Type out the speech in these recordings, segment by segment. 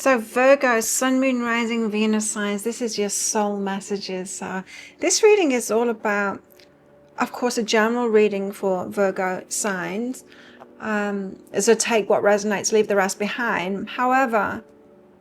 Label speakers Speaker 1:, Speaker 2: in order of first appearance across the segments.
Speaker 1: So Virgo, Sun, Moon, Rising, Venus signs, this is your soul messages. So this reading is all about, of course, a general reading for Virgo signs. So take what resonates, leave the rest behind. However,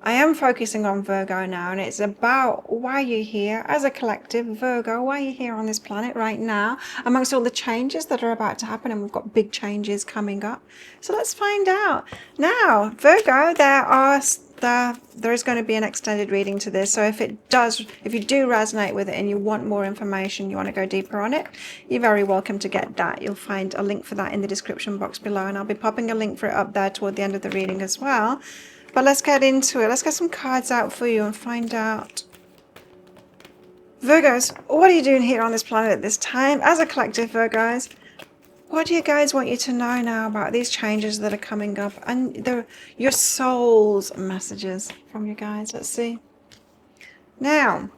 Speaker 1: I am focusing on Virgo now, and it's about why you're here as a collective. Virgo, why you're here on this planet right now, amongst all the changes that are about to happen, and we've got big changes coming up. So let's find out. Now, Virgo, there is going to be an extended reading to this. So if you do resonate with it and you want more information, you want to go deeper on it, you're very welcome to get that. You'll find a link for that in the description box below, and I'll be popping a link for it up there toward the end of the reading as well. But let's get into it. Let's get some cards out for you and find out. Virgos, what are you doing here on this planet at this time? As a collective, Virgos, what do you guys want you to know now about these changes that are coming up? And your soul's messages from you guys. Let's see. Now,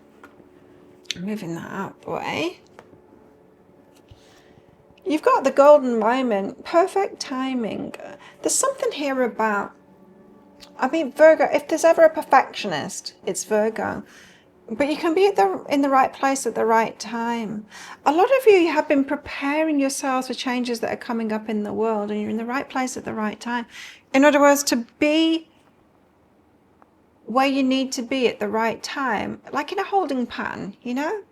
Speaker 1: moving that out the way. You've got the golden moment. Perfect timing. There's something here about, I mean, Virgo, if there's ever a perfectionist, it's Virgo. But you can be in the right place at the right time. A lot of you have been preparing yourselves for changes that are coming up in the world, and you're in the right place at the right time. In other words, to be where you need to be at the right time, like in a holding pattern, you know?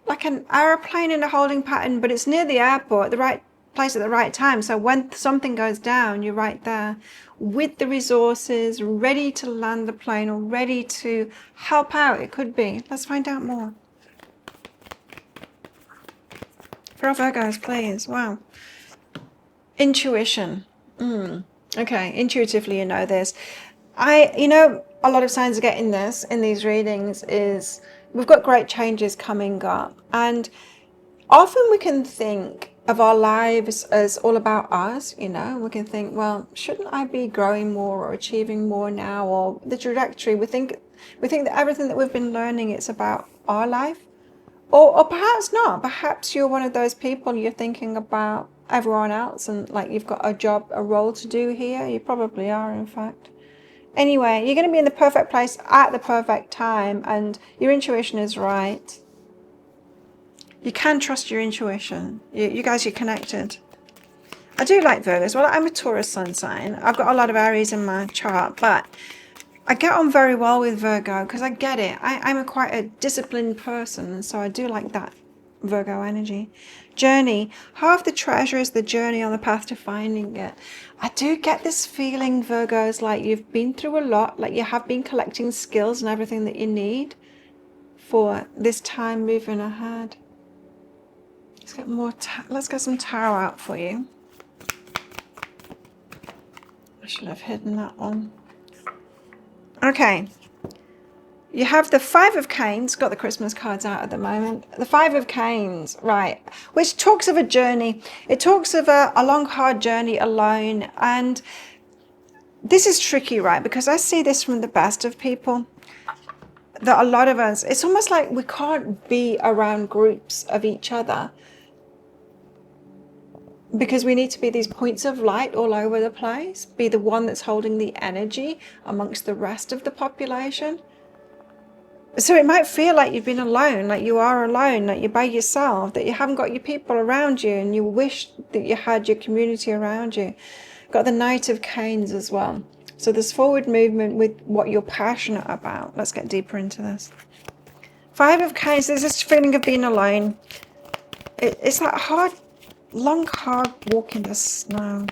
Speaker 1: Like an aeroplane in a holding pattern, but it's near the airport, the right place at the right time. So when something goes down, you're right there with the resources, ready to land the plane or ready to help out. It could be. Let's find out more. For our Virgos, please. Wow. Intuition. Okay, intuitively you know this. A lot of signs of getting this in these readings is we've got great changes coming up, and often we can think of our lives as all about us, you know. We can think, well, shouldn't I be growing more or achieving more now, or the trajectory? We think that everything that we've been learning, it's about our life, or perhaps not. Perhaps you're one of those people, you're thinking about everyone else, and like you've got a job, a role to do here. You probably are, in fact. Anyway, you're going to be in the perfect place at the perfect time, and your intuition is right. You can trust your intuition. You guys, you're connected. I do like Virgos. Well, I'm a Taurus sun sign. I've got a lot of Aries in my chart, but I get on very well with Virgo because I get it. I'm quite a disciplined person, and so I do like that Virgo energy. Journey. Half the treasure is the journey on the path to finding it. I do get this feeling, Virgos, like you've been through a lot, like you have been collecting skills and everything that you need for this time moving ahead. Let's get more. Let's get some tarot out for you. I should have hidden that one. Okay. You have the Five of Canes. Got the Christmas cards out at the moment. The Five of Canes, right? Which talks of a journey. It talks of a long, hard journey alone, and this is tricky, right? Because I see this from the best of people. That a lot of us, it's almost like we can't be around groups of each other, because we need to be these points of light all over the place, be the one that's holding the energy amongst the rest of the population. So it might feel like you've been alone, like you are alone, like you're by yourself, that you haven't got your people around you, and you wish that you had your community around you. Got the Knight of Canes as well. So there's forward movement with what you're passionate about. Let's get deeper into this. Five of Canes, there's this feeling of being alone. It's that hard, long, hard walk in the snow.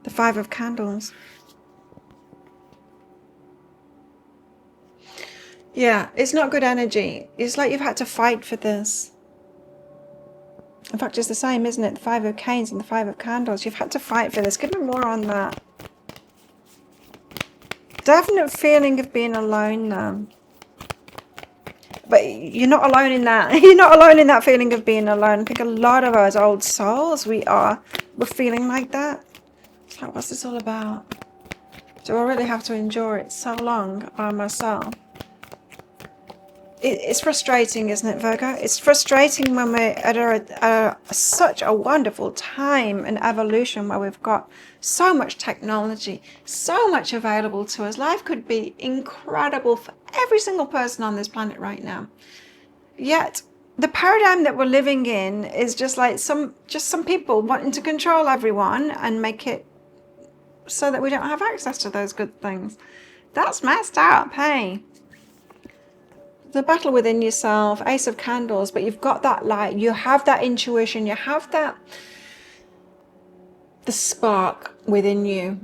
Speaker 1: The Five of Candles. Yeah, it's not good energy. It's like you've had to fight for this. In fact, it's the same, isn't it? The Five of Canes and the Five of Candles. You've had to fight for this. Give me more on that. Definite feeling of being alone now. But you're not alone in that. You're not alone in that feeling of being alone. I think a lot of us old souls, we're feeling like that. It's like, what's this all about? Do I really have to endure it so long by myself? it's frustrating, isn't it, Virgo? It's frustrating when we're at such a wonderful time and evolution where we've got so much technology, so much available to us. Life could be incredible for every single person on this planet right now. Yet the paradigm that we're living in is just like some people wanting to control everyone and make it so that we don't have access to those good things. That's messed up, hey? The battle within yourself, Ace of Candles, but you've got that light, you have that intuition, you have that, the spark within you.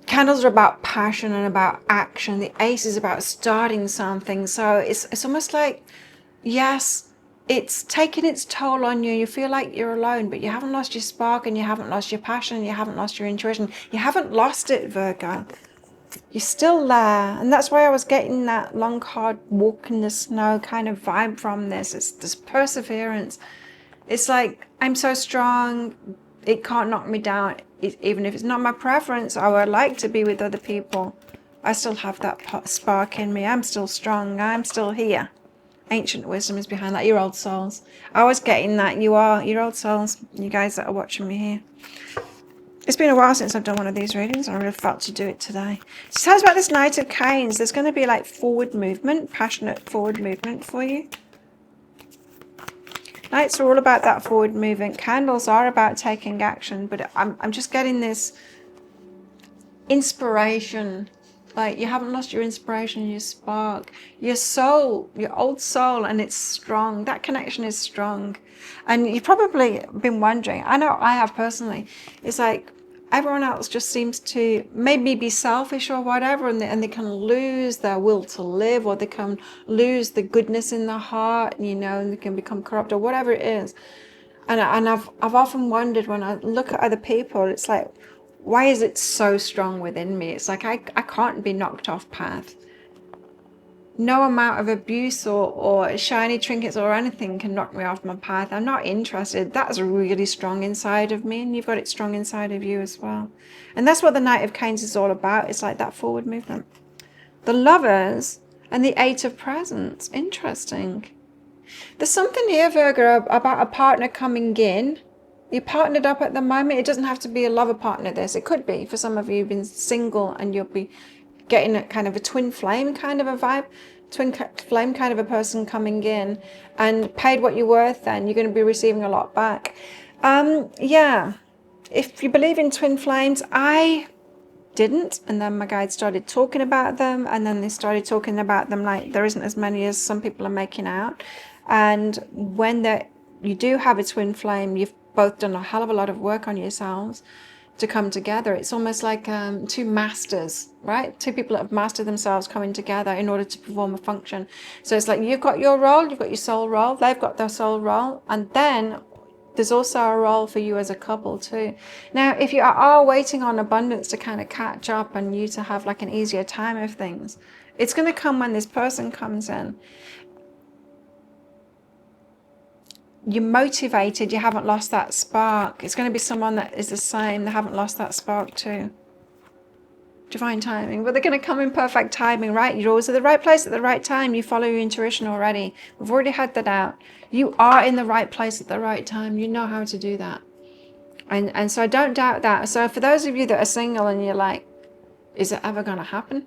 Speaker 1: Candles are about passion and about action. The Ace is about starting something. So it's almost like, yes, it's taking its toll on you. You feel like you're alone, but you haven't lost your spark, and you haven't lost your passion, and you haven't lost your intuition. You haven't lost it, Virgo. You're still there. And that's why I was getting that long, hard walk in the snow kind of vibe from this. It's this perseverance. It's like, I'm so strong, it can't knock me down. Even if it's not my preference, I would like to be with other people. I still have that spark in me. I'm still strong. I'm still here. Ancient wisdom is behind that. Your old souls. I was getting that. You are your old souls. You guys that are watching me here. It's been a while since I've done one of these readings. I really felt to do it today. So tell us about this Knight of Canes. There's going to be like forward movement, passionate forward movement for you. Knights are all about that forward movement. Candles are about taking action, but I'm just getting this inspiration. Like, you haven't lost your inspiration, your spark, your soul, your old soul, and it's strong. That connection is strong. And you've probably been wondering, I know I have personally, it's like everyone else just seems to maybe be selfish or whatever, and they can lose their will to live, or they can lose the goodness in their heart, you know, and they can become corrupt or whatever it is. And I've often wondered, when I look at other people, it's like, why is it so strong within me? It's like I can't be knocked off path. No amount of abuse or shiny trinkets or anything can knock me off my path. I'm not interested. That's really strong inside of me, and you've got it strong inside of you as well. And that's what the Knight of Canes is all about. It's like that forward movement. The Lovers and the Eight of Presents. Interesting. There's something here, Virgo, about a partner coming in. You're partnered up at the moment. It doesn't have to be a lover partner, this. It could be. For some of you, you've been single and you'll be getting a kind of a twin flame kind of a vibe. Twin flame kind of a person coming in, and paid what you're worth, then you're going to be receiving a lot back. Yeah. If you believe in twin flames, I didn't. And then my guide started talking about them. And then they started talking about them like there isn't as many as some people are making out. And when you do have a twin flame, you've both done a hell of a lot of work on yourselves to come together. It's almost like two masters, right? Two people that have mastered themselves coming together in order to perform a function. So it's like you've got your role, you've got your soul role, they've got their soul role, and then there's also a role for you as a couple too. Now, if you are waiting on abundance to kind of catch up and you to have like an easier time of things, it's going to come when this person comes in. You're motivated, you haven't lost that spark. It's going to be someone that is the same, they haven't lost that spark too. Divine timing, but they're going to come in perfect timing, right? You're always at the right place at the right time. You follow your intuition already. We've already had that out. You are in the right place at the right time. You know how to do that. And so I don't doubt that. So for those of you that are single and you're like, is it ever going to happen?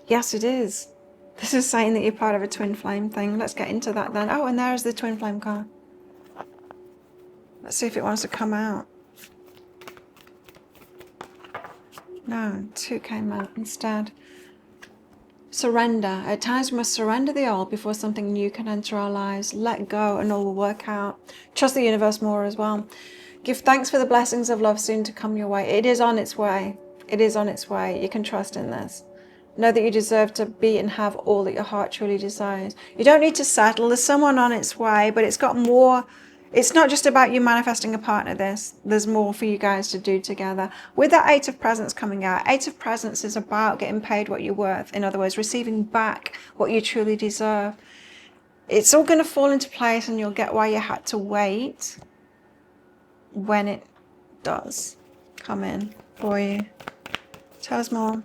Speaker 1: Yes, it is. This is saying that you're part of a twin flame thing. Let's get into that then. Oh, and there's the twin flame card. Let's see if it wants to come out. No, 2 came out instead. Surrender. At times we must surrender the old before something new can enter our lives. Let go and all will work out. Trust the universe more as well. Give thanks for the blessings of love soon to come your way. It is on its way. It is on its way. You can trust in this. Know that you deserve to be and have all that your heart truly desires. You don't need to settle. There's someone on its way, but it's got more. It's not just about you manifesting a partner. There's more for you guys to do together. With that Eight of Presents coming out, Eight of Presents is about getting paid what you're worth. In other words, receiving back what you truly deserve. It's all going to fall into place, and you'll get why you had to wait when it does come in for you. Tell us more.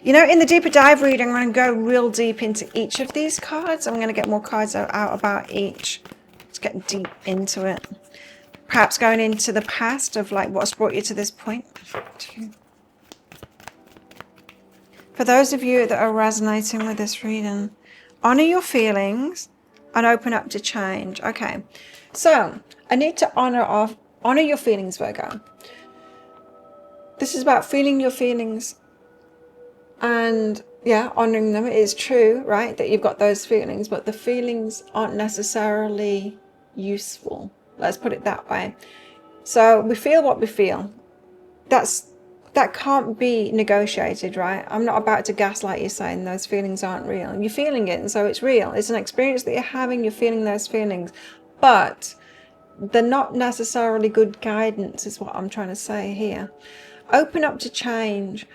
Speaker 1: You know, in the deeper dive reading, I'm going to go real deep into each of these cards. I'm going to get more cards out about each. Let's get deep into it. Perhaps going into the past of like what's brought you to this point. For those of you that are resonating with this reading, honor your feelings and open up to change. Okay, so I need to honor your feelings, Virgo. This is about feeling your feelings, and yeah, honoring them. It is true, right, that you've got those feelings, but the feelings aren't necessarily useful. Let's put it that way. So we feel what we feel. That can't be negotiated, right? I'm not about to gaslight you saying those feelings aren't real. You're feeling it, and so it's real. It's an experience that you're having. You're feeling those feelings, but they're not necessarily good guidance, is what I'm trying to say here. Open up to change.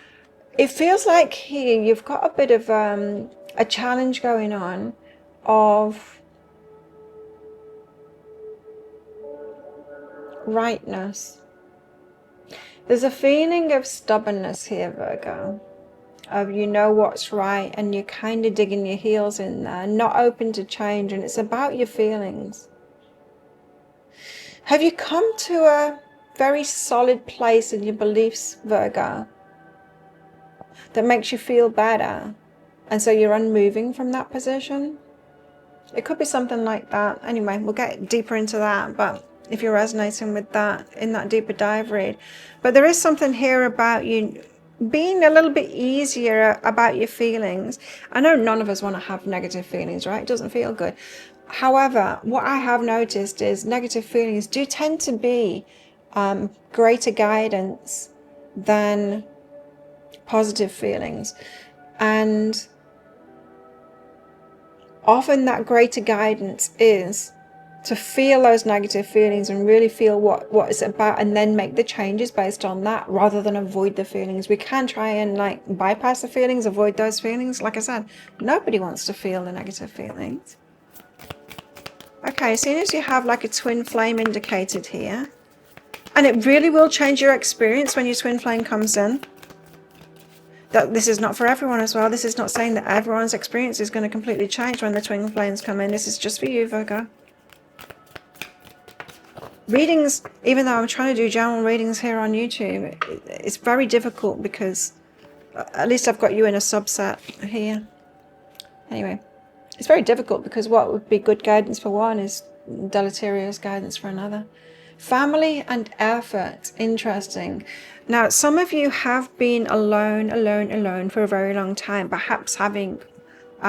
Speaker 1: It feels like here you've got a bit of a challenge going on of rightness. There's a feeling of stubbornness here, Virgo, of you know what's right and you're kind of digging your heels in there, not open to change, and it's about your feelings. Have you come to a very solid place in your beliefs, Virgo, that makes you feel better, and so you're unmoving from that position? It could be something like that. Anyway, we'll get deeper into that, but if you're resonating with that in that deeper dive read. But there is something here about you being a little bit easier about your feelings. I know none of us want to have negative feelings, right? It doesn't feel good. However, what I have noticed is negative feelings do tend to be greater guidance than positive feelings. And often that greater guidance is to feel those negative feelings and really feel what it's about, and then make the changes based on that rather than avoid the feelings. We can try and like bypass the feelings, avoid those feelings. Like I said, nobody wants to feel the negative feelings. Okay, as soon as you have like a twin flame indicated here, and it really will change your experience when your twin flame comes in. That this is not for everyone as well. This is not saying that everyone's experience is going to completely change when the twin flames come in. This is just for you, Virgo. Readings, even though I'm trying to do general readings here on YouTube, it's very difficult because at least I've got you in a subset here. Anyway, it's very difficult because what would be good guidance for one is deleterious guidance for another. Family and effort. Interesting. Now, some of you have been alone for a very long time, perhaps having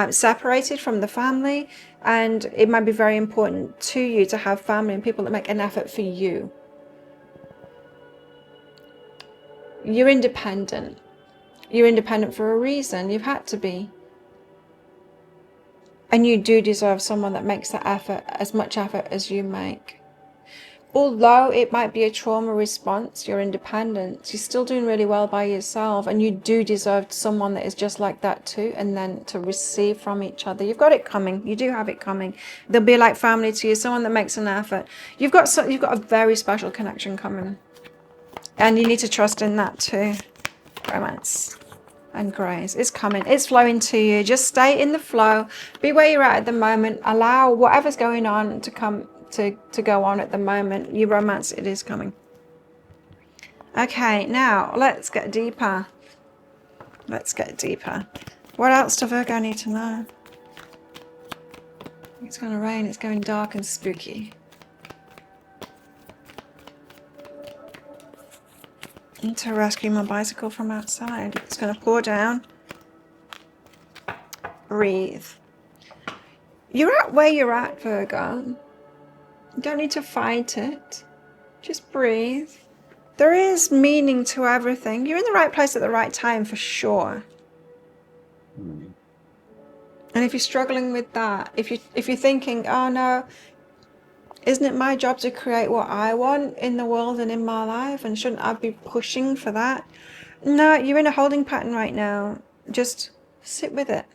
Speaker 1: separated from the family, and it might be very important to you to have family and people that make an effort for you. You're independent. You're independent for a reason. You've had to be. And you do deserve someone that makes that effort, as much effort as you make. Although it might be a trauma response, your independence, you're still doing really well by yourself, and you do deserve someone that is just like that too, and then to receive from each other. You've got it coming. You do have it coming. They'll be like family to you, someone that makes an effort. You've got a very special connection coming, and you need to trust in that too. Romance and grace. It's coming. It's flowing to you. Just stay in the flow. Be where you're at the moment. Allow whatever's going on to come to go on at the moment. Your romance, it is coming. Okay, now let's get deeper. Let's get deeper. What else does Virgo need to know? It's going to rain. It's going dark and spooky. I need to rescue my bicycle from outside. It's going to pour down. Breathe. You're at where you're at, Virgo. You don't need to fight it. Just breathe. There is meaning to everything. You're in the right place at the right time for sure. And if you're struggling with that, if you're thinking, oh no, isn't it my job to create what I want in the world and in my life, and shouldn't I be pushing for that? No, you're in a holding pattern right now. Just sit with it.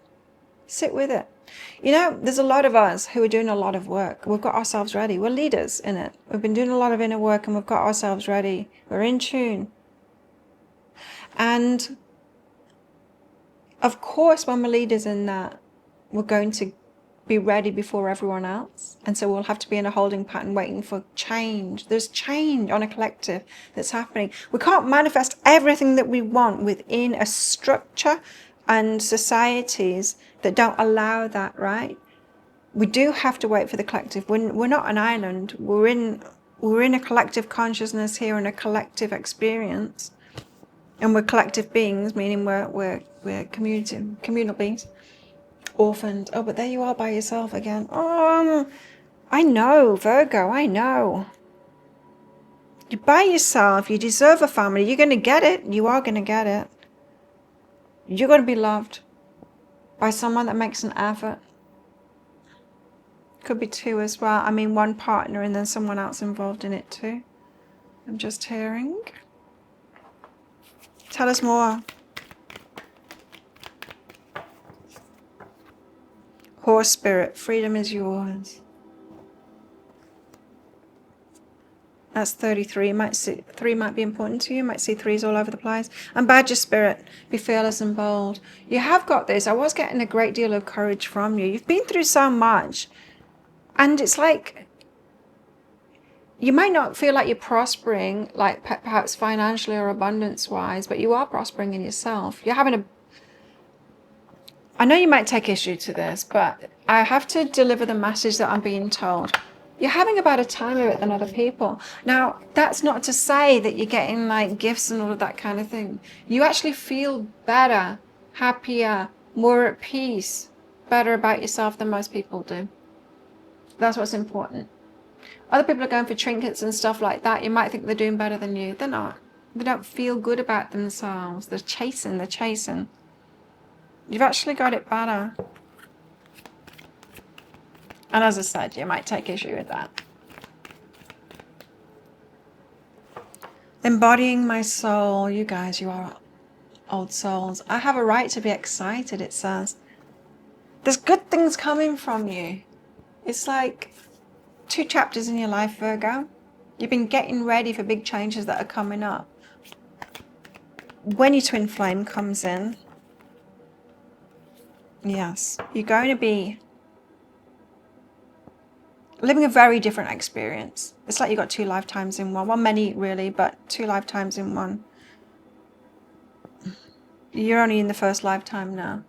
Speaker 1: Sit with it. You know, there's a lot of us who are doing a lot of work. We've got ourselves ready. We're leaders in it. We've been doing a lot of inner work and we've got ourselves ready. We're in tune. And Of course, when we're leaders in that, we're going to be ready before everyone else. And so we'll have to be in a holding pattern waiting for change. There's change on a collective that's happening. We can't manifest everything that we want within a structure and societies that don't allow that, right? We do have to wait for the collective. We're not an island. We're in a collective consciousness here and a collective experience. And we're collective beings, meaning we're communal beings. Orphaned. Oh, but there you are by yourself again. Oh, I know, Virgo, I know. You're by yourself. You deserve a family. You're going to get it. You are going to get it. You're going to be loved by someone that makes an effort. Could be two as well. I mean, one partner and then someone else involved in it too. I'm just hearing. Tell us more. Horse spirit, freedom is yours. That's 33. You might see 3 might be important to you. You might see 3s all over the place. And Badger spirit, be fearless and bold. You have got this. I was getting a great deal of courage from you. You've been through so much. And it's like, you might not feel like you're prospering, like perhaps financially or abundance-wise, but you are prospering in yourself. You're having a I know you might take issue to this, but I have to deliver the message that I'm being told. You're having a better time of it than other people. Now, that's not to say that you're getting like gifts and all of that kind of thing. You actually feel better, happier, more at peace, better about yourself than most people do. That's what's important. Other people are going for trinkets and stuff like that. You might think they're doing better than you. They're not. They don't feel good about themselves. They're chasing. You've actually got it better. And as I said, you might take issue with that. Embodying my soul. You guys, you are old souls. I have a right to be excited, it says. There's good things coming from you. It's like 2 chapters in your life, Virgo. You've been getting ready for big changes that are coming up. When your twin flame comes in, yes, you're going to be living a very different experience. It's like you got 2 lifetimes in one. Well, many really, but 2 lifetimes in one. You're only in the first lifetime now.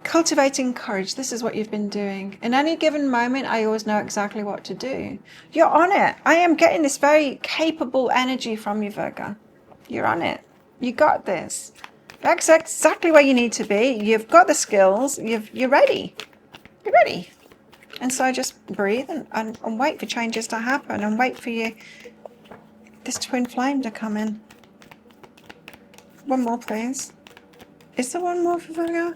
Speaker 1: Cultivating courage. This is what you've been doing. In any given moment, I always know exactly what to do. You're on it. I am getting this very capable energy from you, Virgo. You're on it. You got this. That's exactly where you need to be. You've got the skills. You're ready. You're ready. And so just breathe and wait for changes to happen and wait for this twin flame to come in. One more, please. Is there one more for Virgo?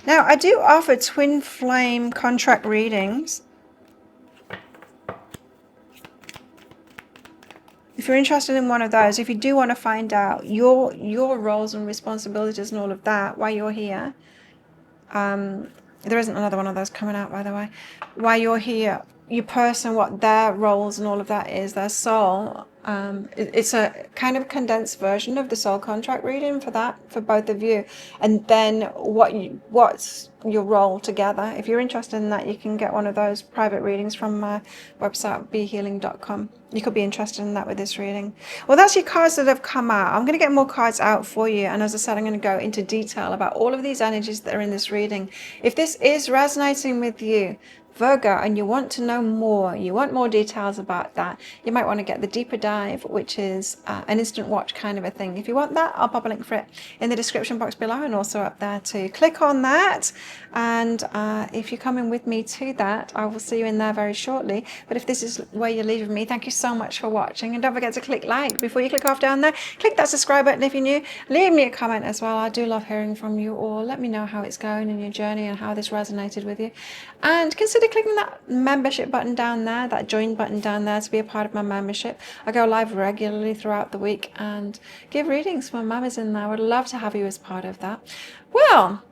Speaker 1: Now, I do offer twin flame contract readings. If you're interested in one of those, if you do want to find out your roles and responsibilities and all of that while you're here, there isn't another one of those coming out, by the way. While you're here, your person, what their roles and all of that is, their soul. It's a kind of condensed version of the soul contract reading for both of you, and then what's your role together. If you're interested in that, you can get one of those private readings from my website, behealing.com. You could be interested in that with this reading. Well, that's your cards that have come out. I'm going to get more cards out for you, and as I said, I'm going to go into detail about all of these energies that are in this reading. If this is resonating with you, Virgo, and you want to know more, you want more details about that, you might want to get the deeper dive, which is an instant watch kind of a thing. If you want that, I'll pop a link for it in the description box below and also up there too. Click on that, and if you're coming with me to that, I will see you in there very shortly. But if this is where you're leaving me, thank you so much for watching, and don't forget to click like before you click off down there. Click that subscribe button if you're new. Leave me a comment as well. I do love hearing from you all. Let me know how it's going in your journey and how this resonated with you, and consider clicking that membership button down there, that join button down there, to be a part of my membership. I go live regularly throughout the week and give readings for mamas in there. I would love to have you as part of that. Well,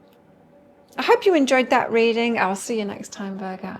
Speaker 1: I hope you enjoyed that reading. I'll see you next time, Virgo.